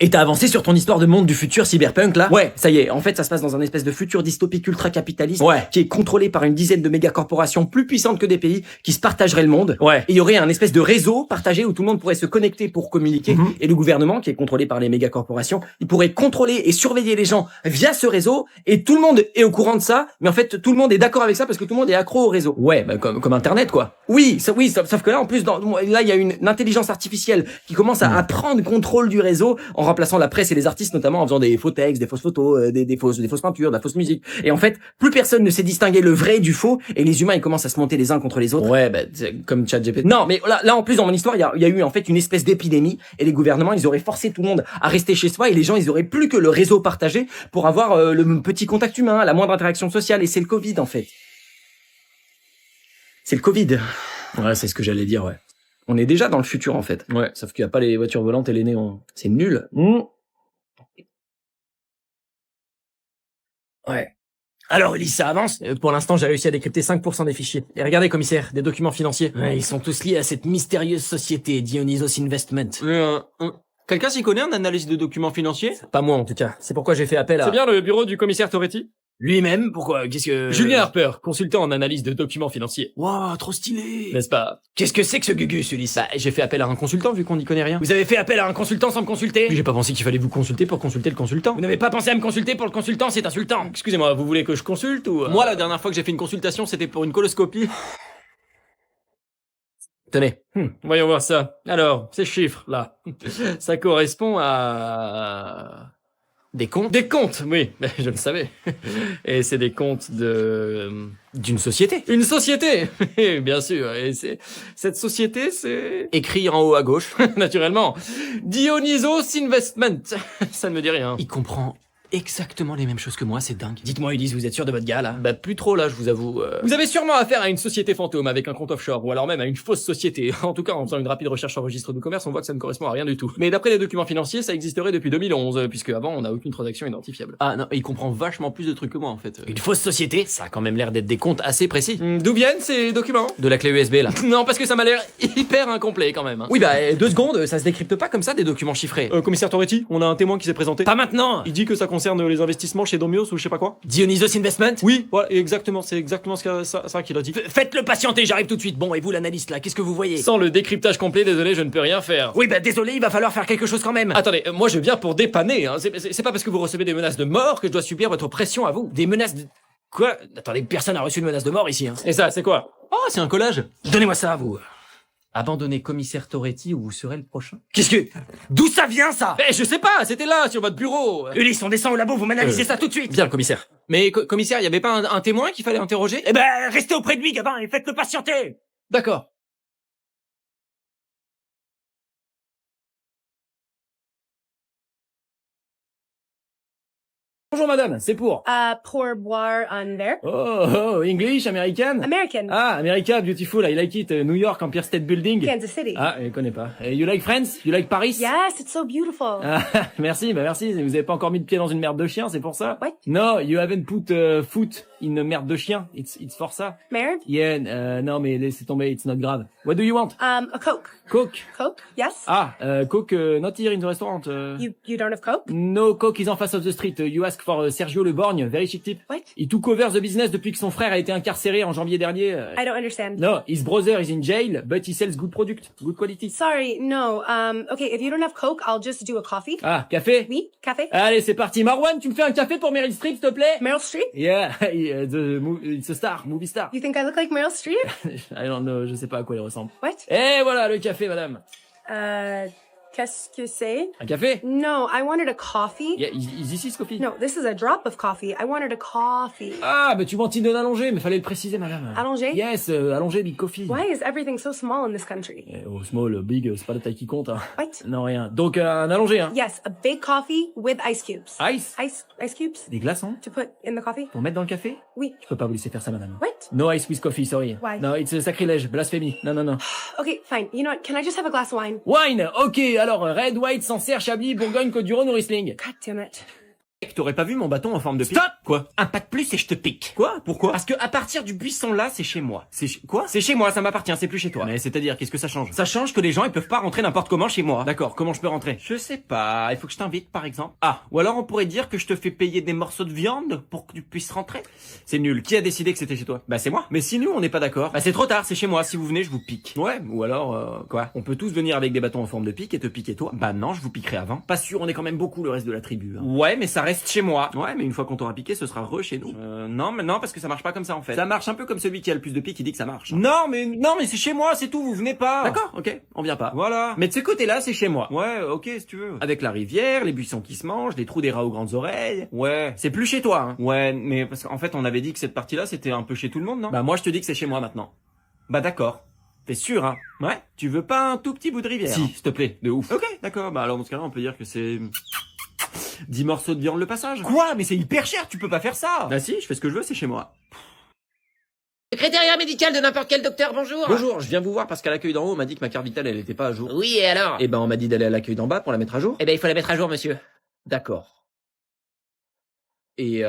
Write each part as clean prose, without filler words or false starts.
Et t'as avancé sur ton histoire de monde du futur cyberpunk là? Ouais, ça y est, en fait ça se passe dans un espèce de futur dystopique ultra-capitaliste qui est contrôlé par une dizaine de méga-corporations plus puissantes que des pays qui se partageraient le monde. Et il y aurait un espèce de réseau partagé où tout le monde pourrait se connecter pour communiquer. Et le gouvernement, qui est contrôlé par les méga-corporations, il pourrait contrôler et surveiller les gens via ce réseau et tout le monde est au courant de ça, mais en fait tout le monde est d'accord avec ça parce que tout le monde est accro au réseau. Ouais, bah, comme Internet quoi. Sauf que là en plus, là il y a une intelligence artificielle qui commence à prendre contrôle du réseau en remplaçant la presse et les artistes notamment en faisant des faux textes, des fausses photos, des fausses peintures, de la fausse musique. Et en fait, plus personne ne sait distinguer le vrai du faux et les humains ils commencent à se monter les uns contre les autres. Ouais, bah comme ChatGPT. Non, mais là en plus dans mon histoire, il y a eu en fait une espèce d'épidémie et les gouvernements, ils auraient forcé tout le monde à rester chez soi et les gens, ils auraient plus que le réseau partagé pour avoir le petit contact humain, la moindre interaction sociale et c'est le Covid en fait. C'est le Covid. Ouais, c'est ce que j'allais dire, ouais. On est déjà dans le futur en fait. Ouais, sauf qu'il y a pas les voitures volantes et les néons. C'est nul. Ouais. Alors Ulysse, ça avance? Pour l'instant, j'ai réussi à décrypter 5% des fichiers. Et regardez, commissaire, des documents financiers. Ouais, ils sont tous liés à cette mystérieuse société, Dionysos Investment. Quelqu'un s'y connaît en analyse de documents financiers? Pas moi en tout cas. C'est pourquoi j'ai fait appel à... C'est bien le bureau du commissaire Toretti? Lui-même? Pourquoi? Qu'est-ce que... Julien Harper, consultant en analyse de documents financiers. Waouh, trop stylé. N'est-ce pas? Qu'est-ce que c'est que ce gugus, Ulysse? Bah, j'ai fait appel à un consultant vu qu'on n'y connaît rien. Vous avez fait appel à un consultant sans me consulter? J'ai pas pensé qu'il fallait vous consulter pour consulter le consultant. Vous n'avez pas pensé à me consulter pour le consultant, c'est insultant. Excusez-moi, vous voulez que je consulte ou... Moi, la dernière fois que j'ai fait une consultation, c'était pour une coloscopie. Tenez. Voyons voir ça. Alors, ces chiffres, là, ça correspond à... Des comptes? Des comptes, oui, je le savais. Et c'est des comptes d'une société. Une société, bien sûr. Et cette société, c'est... Écrit en haut à gauche. Naturellement. Dionysos Investment. Ça ne me dit rien. Il comprend exactement les mêmes choses que moi, c'est dingue. Dites-moi Ulysse, vous êtes sûr de votre gars là? Bah plus trop là, je vous avoue. Vous avez sûrement affaire à une société fantôme avec un compte offshore, ou alors même à une fausse société. En tout cas, en faisant une rapide recherche en registre de commerce, on voit que ça ne correspond à rien du tout. Mais d'après les documents financiers, ça existerait depuis 2011, puisque avant on n'a aucune transaction identifiable. Ah non, il comprend vachement plus de trucs que moi en fait. Une fausse société? Ça a quand même l'air d'être des comptes assez précis. D'où viennent ces documents? De la clé USB là. Non, parce que ça m'a l'air hyper incomplet quand même. Oui bah 2 secondes, ça se décrypte pas comme ça des documents chiffrés. Commissaire Toretti, on a un témoin qui s'est présenté. Pas maintenant. Il dit que ça concerne les investissements chez Domios ou je sais pas quoi. Dionysos Investment? Oui, voilà, exactement, c'est exactement ça qu'il a dit. Faites-le patienter, j'arrive tout de suite. Bon, et vous l'analyste là, qu'est-ce que vous voyez? Sans le décryptage complet, désolé, je ne peux rien faire. Oui, bah désolé, il va falloir faire quelque chose quand même. Attendez, moi je viens pour dépanner, hein. C'est pas parce que vous recevez des menaces de mort que je dois subir votre pression à vous. Des menaces de... Quoi? Attendez, personne n'a reçu de menace de mort ici, hein. Et ça, c'est quoi? Oh, c'est un collage. Donnez-moi ça, vous. Abandonnez commissaire Toretti ou vous serez le prochain. Qu'est-ce que... D'où ça vient, ça? Je sais pas, c'était là, sur votre bureau. Ulysse, on descend au labo, vous m'analysez ça tout de suite. Bien, le commissaire. Mais, commissaire, il y avait pas un témoin qu'il fallait interroger? Eh ben, restez auprès de lui, gamin, et faites-le patienter. D'accord. Bonjour madame, c'est pour... Pourboire on there. Oh, English, American? American. Ah, America, beautiful, I like it. New York, Empire State Building. Kansas City. Ah, je connais pas. You like France? You like Paris? Yes, it's so beautiful. Ah, merci, bah merci. Vous avez pas encore mis de pied dans une merde de chien, c'est pour ça? What? No, you haven't put foot in a merde de chien. It's for ça. Married? Yeah, non mais laissez tomber, it's not grave. What do you want? A Coke. Coke? Coke? Yes? Ah, Coke, not here in the restaurant. You don't have Coke? No, Coke is on face of the street. You ask for Sergio Le Borgne, very chic tip. What? He took over the business depuis que son frère a été incarcéré en janvier dernier. I don't understand. No, his brother is in jail, but he sells good product, good quality. Sorry, no. Okay, if you don't have Coke, I'll just do a coffee. Ah, café? Oui, café? Allez, c'est parti. Marwan, tu me fais un café pour Meryl Streep, s'il te plaît? Meryl Streep? Yeah, it's a star, movie star. You think I look like Meryl Streep? I don't know, je sais pas à quoi il ressemble. What? Et voilà le café, madame. Qu'est-ce que c'est? Un café? No, I wanted a coffee. Yeah, this is coffee. No, this is a drop of coffee. I wanted a coffee. Ah, mais tu m'en donnes allongé, mais fallait le préciser, madame. Allongé? Yes, allongé, big coffee. Why is everything so small in this country? Oh, small, big, c'est pas la taille qui compte, hein. What? Non, rien. Donc, un allongé, hein. Yes, a big coffee with ice cubes. Ice? Ice cubes? Des glaçons? To put in the coffee? Pour mettre dans le café? Oui. Je peux pas vous laisser faire ça, madame. What? No ice with coffee, sorry. Why? No, it's a sacrilège, blasphémie. Non, non, non. Okay, fine. You know what? Can I just have a glass of wine? Wine, ok, alors, red, white, Sancerre, Chablis, Bourgogne, Côte-du-Rhône ou Riesling? God damn it. Mec, t'aurais pas vu mon bâton en forme de pique? Stop! Quoi? Un pas de plus et je te pique. Quoi? Pourquoi? Parce que à partir du buisson là, c'est chez moi. Quoi? C'est chez moi, ça m'appartient, c'est plus chez toi. Mais c'est-à-dire, qu'est-ce que ça change? Ça change que les gens ils peuvent pas rentrer n'importe comment chez moi. D'accord, comment je peux rentrer? Je sais pas, il faut que je t'invite par exemple. Ah, Ou alors on pourrait dire que je te fais payer des morceaux de viande pour que tu puisses rentrer. c'est nul. Qui a décidé que c'était chez toi? Bah c'est moi. Mais si nous, on n'est pas d'accord. Bah c'est trop tard, c'est chez moi, si vous venez je vous pique. Ouais, ou alors, Quoi? on peut tous venir avec des bâtons en forme de pique et te piquer toi. Bah non, je vous piquerai avant. Pas sûr, on est quand même beaucoup le reste de la tribu. Hein. Ouais, mais ça reste chez moi. Ouais, mais une fois qu'on t'aura piqué, ce sera re chez nous. Non, mais non, parce que ça marche pas comme ça en fait. Ça marche un peu comme celui qui a le plus de pique qui dit que ça marche. Non, mais c'est chez moi, c'est tout, vous venez pas. D'accord, ok, on vient pas. Voilà. Mais de ce côté-là, c'est chez moi. Ouais, ok, si tu veux. Avec la rivière, les buissons qui se mangent, les trous des rats aux grandes oreilles. Ouais. C'est plus chez toi, hein. Ouais, mais parce qu'en fait, on avait dit que cette partie-là, c'était un peu chez tout le monde, non? Bah moi je te dis que c'est chez moi maintenant. Bah d'accord. T'es sûr, hein? Ouais. Tu veux pas un tout petit bout de rivière? Si, s'il te plaît, de ouf. Ok, d'accord. Bah alors dans ce cas-là, on peut dire que c'est 10 morceaux de viande le passage. Quoi? Mais c'est hyper cher, tu peux pas faire ça. Bah si, je fais ce que je veux, c'est chez moi. Secrétariat médical de n'importe quel docteur, bonjour. Bonjour, je viens vous voir parce qu'à l'accueil d'en haut, on m'a dit que ma carte vitale, elle était pas à jour. Oui, et alors? Et ben on m'a dit d'aller à l'accueil d'en bas pour la mettre à jour. Eh ben, il faut la mettre à jour, monsieur. D'accord. Et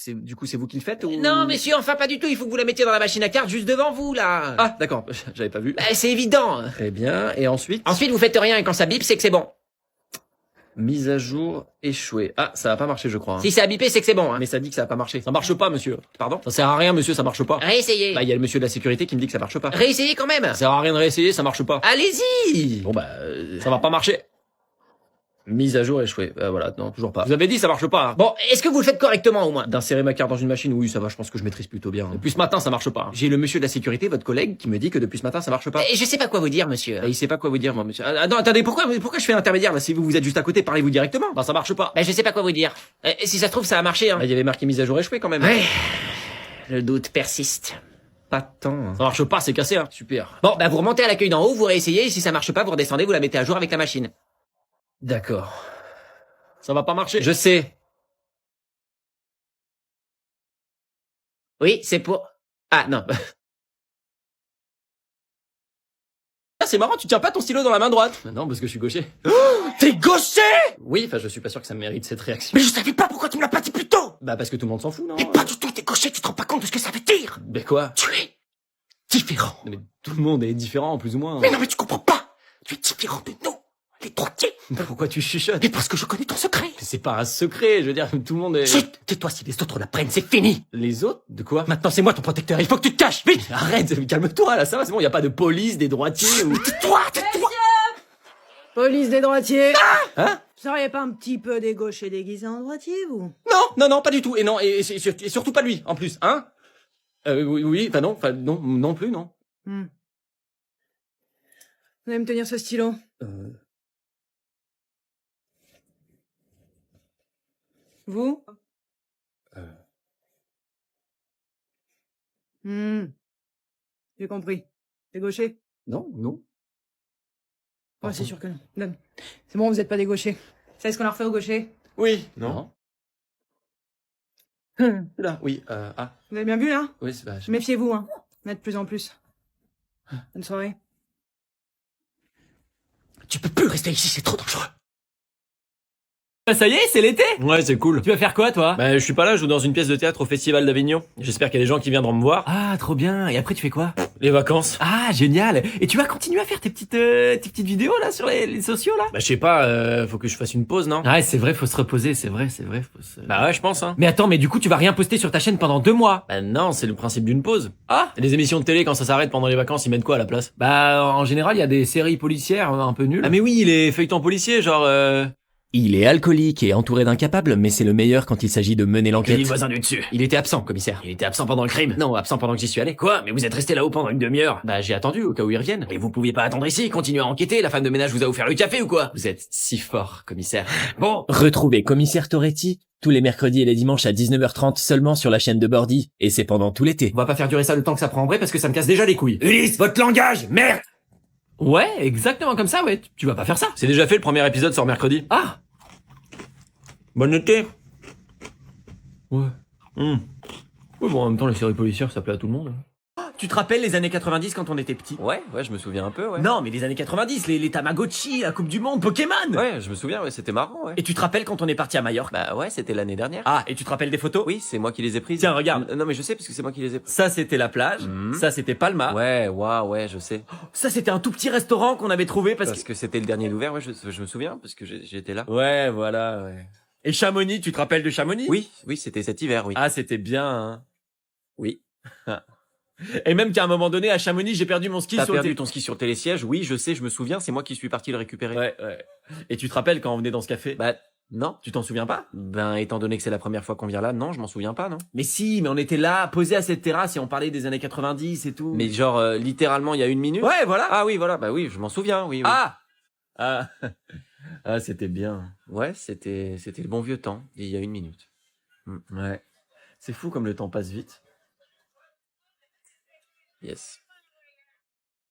du coup c'est vous qui le faites ou... Non, monsieur, enfin pas du tout, il faut que vous la mettiez dans la machine à carte juste devant vous, là. Ah d'accord, j'avais pas vu. Bah, c'est évident. Très bien, et ensuite... Ensuite, vous faites rien et quand ça bip, c'est que c'est bon. Mise à jour échouée. Ah, ça va pas marcher je crois. Hein. Si ça a bipé, c'est que c'est bon, hein. Mais ça dit que ça va pas marcher. Ça marche pas monsieur. Pardon? Ça sert à rien monsieur, ça marche pas. Réessayez. Bah il y a le monsieur de la sécurité qui me dit que ça marche pas. Réessayez quand même. Ça sert à rien de réessayer, ça marche pas. Allez-y. Bon bah ça va pas marcher. Mise à jour échouée. Voilà, non, toujours pas. Vous avez dit ça marche pas. Hein. Bon, est-ce que vous le faites correctement, au moins? D'insérer ma carte dans une machine, oui, ça va, je pense que je maîtrise plutôt bien. Depuis ce matin, ça marche pas. Hein. J'ai le monsieur de la sécurité, votre collègue, qui me dit que depuis ce matin, ça marche pas. Je sais pas quoi vous dire, monsieur. Et il sait pas quoi vous dire, moi, monsieur. Ah, non, attendez, pourquoi je fais l'intermédiaire, là? Si vous êtes juste à côté, parlez-vous directement. Bah, ça marche pas. Bah, je sais pas quoi vous dire. Si ça se trouve, ça a marché, hein. Bah, il y avait marqué mise à jour échouée, quand même. Ouais. Le doute persiste. Pas tant. Hein. Ça marche pas, c'est cassé, hein. Super. Bon, bah, vous remontez à l'accueil d'en haut, vous réessayez, et si ça marche pas, vous redescendez, vous la mettez à jour avec la machine. D'accord. Ça va pas marcher. Je sais. Oui, c'est pour... Ah, non. Ah, c'est marrant, tu tiens pas ton stylo dans la main droite. Non, parce que je suis gaucher. T'es gaucher? Oui, enfin, je suis pas sûr que ça mérite cette réaction. Mais je savais pas pourquoi tu me l'as pas dit plus tôt. Bah, parce que tout le monde s'en fout, non? Mais pas du tout, t'es gaucher, tu te rends pas compte de ce que ça veut dire. Mais quoi? Tu es différent. Mais tout le monde est différent, plus ou moins. Mais non, mais tu comprends pas. Tu es différent de nous, les droitiers. Pourquoi tu chuchotes? Mais parce que je connais ton secret. C'est pas un secret, je veux dire, tout le monde est... Chut, tais-toi, si les autres l'apprennent, c'est fini. Les autres? De quoi? Maintenant, c'est moi ton protecteur, il faut que tu te caches, vite. Arrête, calme-toi, là, ça va, c'est bon, y a pas de police, des droitiers ou... Tais-toi. Police des droitiers. Hein? Vous seriez pas un petit peu des gauchers déguisés en droitier, vous? Non, pas du tout, et non, et surtout pas lui, en plus, hein? Oui, non plus, non. Vous allez me tenir ce stylo. Vous? J'ai compris. T'es gaucher? Non. Ouais, c'est sûr que non. Donne. C'est bon, vous êtes pas des gauchers. Vous savez ce qu'on leur fait aux gauchers? Oui. Non. Là, oui, Vous avez bien vu, là? oui, c'est... Bah, Méfiez-vous, hein. Il y en a de plus en plus. Bonne soirée. Tu peux plus rester ici, c'est trop dangereux. Ça y est, c'est l'été. Ouais, c'est cool. Tu vas faire quoi, toi? Bah, je suis pas là, je joue dans une pièce de théâtre au Festival d'Avignon. J'espère qu'il y a des gens qui viendront me voir. Ah, trop bien. Et après, tu fais quoi? Les vacances. Ah, génial. Et tu vas continuer à faire tes petites vidéos, là, sur les sociaux, là? Bah, je sais pas, faut que je fasse une pause, non? Ouais, c'est vrai, faut se reposer, c'est vrai, faut se... Bah ouais, je pense, hein. Mais attends, mais du coup, tu vas rien poster sur ta chaîne pendant 2 mois? Bah non, c'est le principe d'une pause. Ah? Les émissions de télé, quand ça s'arrête pendant les vacances, ils mettent quoi à la place? Bah, en général, il y a des séries policières un peu nulles. Ah mais oui, les feuilletons policiers, genre Il est alcoolique et entouré d'incapables, mais c'est le meilleur quand il s'agit de mener l'enquête. le voisin du dessus. Il était absent, commissaire. Il était absent pendant le crime. Non, absent pendant que j'y suis allé. Quoi? Mais vous êtes resté là-haut pendant une demi-heure. Bah, j'ai attendu au cas où ils reviennent. Et vous pouviez pas attendre ici, continuer à enquêter, la femme de ménage vous a offert le café ou quoi? Vous êtes si fort, commissaire. Bon. Retrouvez Commissaire Toretti tous les mercredis et les dimanches à 19h30 seulement sur la chaîne de Bordy, et c'est pendant tout l'été. On va pas faire durer ça le temps que ça prend en vrai parce que ça me casse déjà les couilles. Ulysse, votre langage, merde! Ouais, exactement comme ça, ouais. Tu vas pas faire ça. C'est déjà fait, le premier épisode sort mercredi. Ah! Bonne été. Ouais. Ouais, bon, en même temps, les séries policières, ça plaît à tout le monde. Tu te rappelles les années 90 quand on était petit? Ouais, je me souviens un peu, ouais. Non, mais les années 90, les Tamagotchi, la Coupe du Monde, Pokémon. Ouais, je me souviens, ouais, c'était marrant, ouais. Et tu te rappelles quand on est parti à Majorque? Bah ouais, c'était l'année dernière. Ah, et tu te rappelles des photos? Oui, c'est moi qui les ai prises. Tiens, regarde. Non, mais je sais parce que c'est moi qui les ai prises. Ça, c'était la plage. Ça, c'était Palma. Ouais, ouais, je sais. Ça, c'était un tout petit restaurant qu'on avait trouvé parce Parce que c'était le dernier d'ouvert, ouais, je me souviens, parce que j'étais là. Ouais, voilà, ouais. Et Chamonix, tu te rappelles de Chamonix? Oui, c'était cet hiver, oui. Ah, c'était bien, hein. Oui. Et même qu'à un moment donné, à Chamonix, j'ai perdu mon ski T'as sur le perdu ton ski sur le télésiège? Oui, je sais, je me souviens, c'est moi qui suis parti le récupérer. Ouais. Et tu te rappelles quand on venait dans ce café? Bah, non. Tu t'en souviens pas? Ben, étant donné que c'est la première fois qu'on vient là, non, je m'en souviens pas, non. Mais si, mais on était là, posés à cette terrasse et on parlait des années 90 et tout. Mais genre, littéralement, il y a 1 minute? Ouais, voilà. Ah oui, voilà, bah oui, je m'en souviens, oui. Ah, c'était bien. Ouais, c'était le bon vieux temps, il y a 1 minute. Ouais. C'est fou comme le temps passe vite. Yes.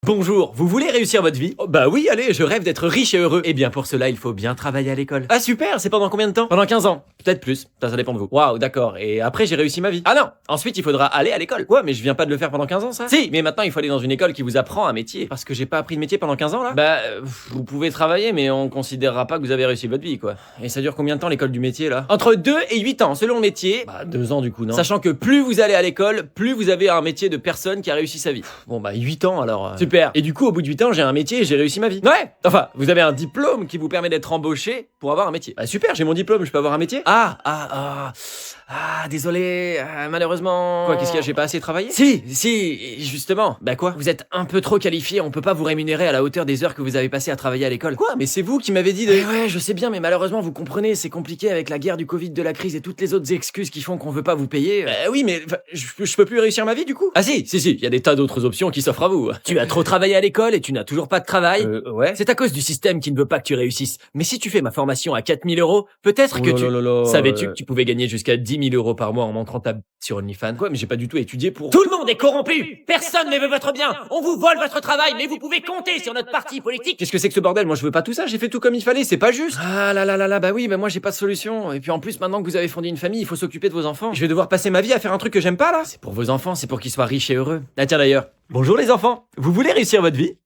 Bonjour, vous voulez réussir votre vie? Oh, bah oui, allez, je rêve d'être riche et heureux. Eh bien pour cela, il faut bien travailler à l'école. Ah super, c'est pendant combien de temps? Pendant 15 ans, peut-être plus, ça dépend de vous. Waouh, d'accord, et après j'ai réussi ma vie. Ah non, ensuite il faudra aller à l'école. Quoi, mais je viens pas de le faire pendant 15 ans ça? Si, mais maintenant il faut aller dans une école qui vous apprend un métier. Parce que j'ai pas appris de métier pendant 15 ans là? Bah, vous pouvez travailler, mais on considérera pas que vous avez réussi votre vie quoi. Et ça dure combien de temps l'école du métier là? Entre 2 et 8 ans, selon le métier. Bah 2 ans du coup, non? Sachant que plus vous allez à l'école, plus vous avez un métier de personne qui a réussi sa vie. Bon bah 8 ans alors. Super. Et du coup au bout de 8 ans, j'ai un métier et j'ai réussi ma vie. Ouais. Enfin, vous avez un diplôme qui vous permet d'être embauché pour avoir un métier. Bah super, j'ai mon diplôme, je peux avoir un métier. Désolé, malheureusement. Quoi, qu'est-ce qu'il y a, j'ai pas assez travaillé? Si, justement. Bah quoi? Vous êtes un peu trop qualifié, on peut pas vous rémunérer à la hauteur des heures que vous avez passées à travailler à l'école. Quoi? Mais c'est vous qui m'avez dit de... Ouais, je sais bien, mais malheureusement, vous comprenez, c'est compliqué avec la guerre du Covid, de la crise et toutes les autres excuses qui font qu'on veut pas vous payer. Oui, mais je peux plus réussir ma vie du coup? Ah si, il y a des tas d'autres options qui s'offrent à vous. Tu as trop travaillé à l'école et tu n'as toujours pas de travail. Ouais. C'est à cause du système qui ne veut pas que tu réussisses. Mais si tu fais ma formation à 4000 €, peut-être que tu... Savais-tu que tu pouvais gagner jusqu'à 10 000 € par mois en montrant ta sur OnlyFans? Quoi, mais j'ai pas du tout étudié pour... Tout le monde est corrompu! Personne ne veut votre bien! On vous vole votre travail, mais vous pouvez compter sur notre parti politique! Qu'est-ce que c'est que ce bordel? Moi je veux pas tout ça, j'ai fait tout comme il fallait, c'est pas juste! Ah là, bah oui, bah moi j'ai pas de solution. Et puis en plus, maintenant que vous avez fondé une famille, il faut s'occuper de vos enfants. Je vais devoir passer ma vie à faire un truc que j'aime pas là? C'est pour vos enfants, c'est pour qu'ils soient riches et heureux. Ah tiens d'ailleurs, bonjour les enfants! Vous voulez réussir votre vie?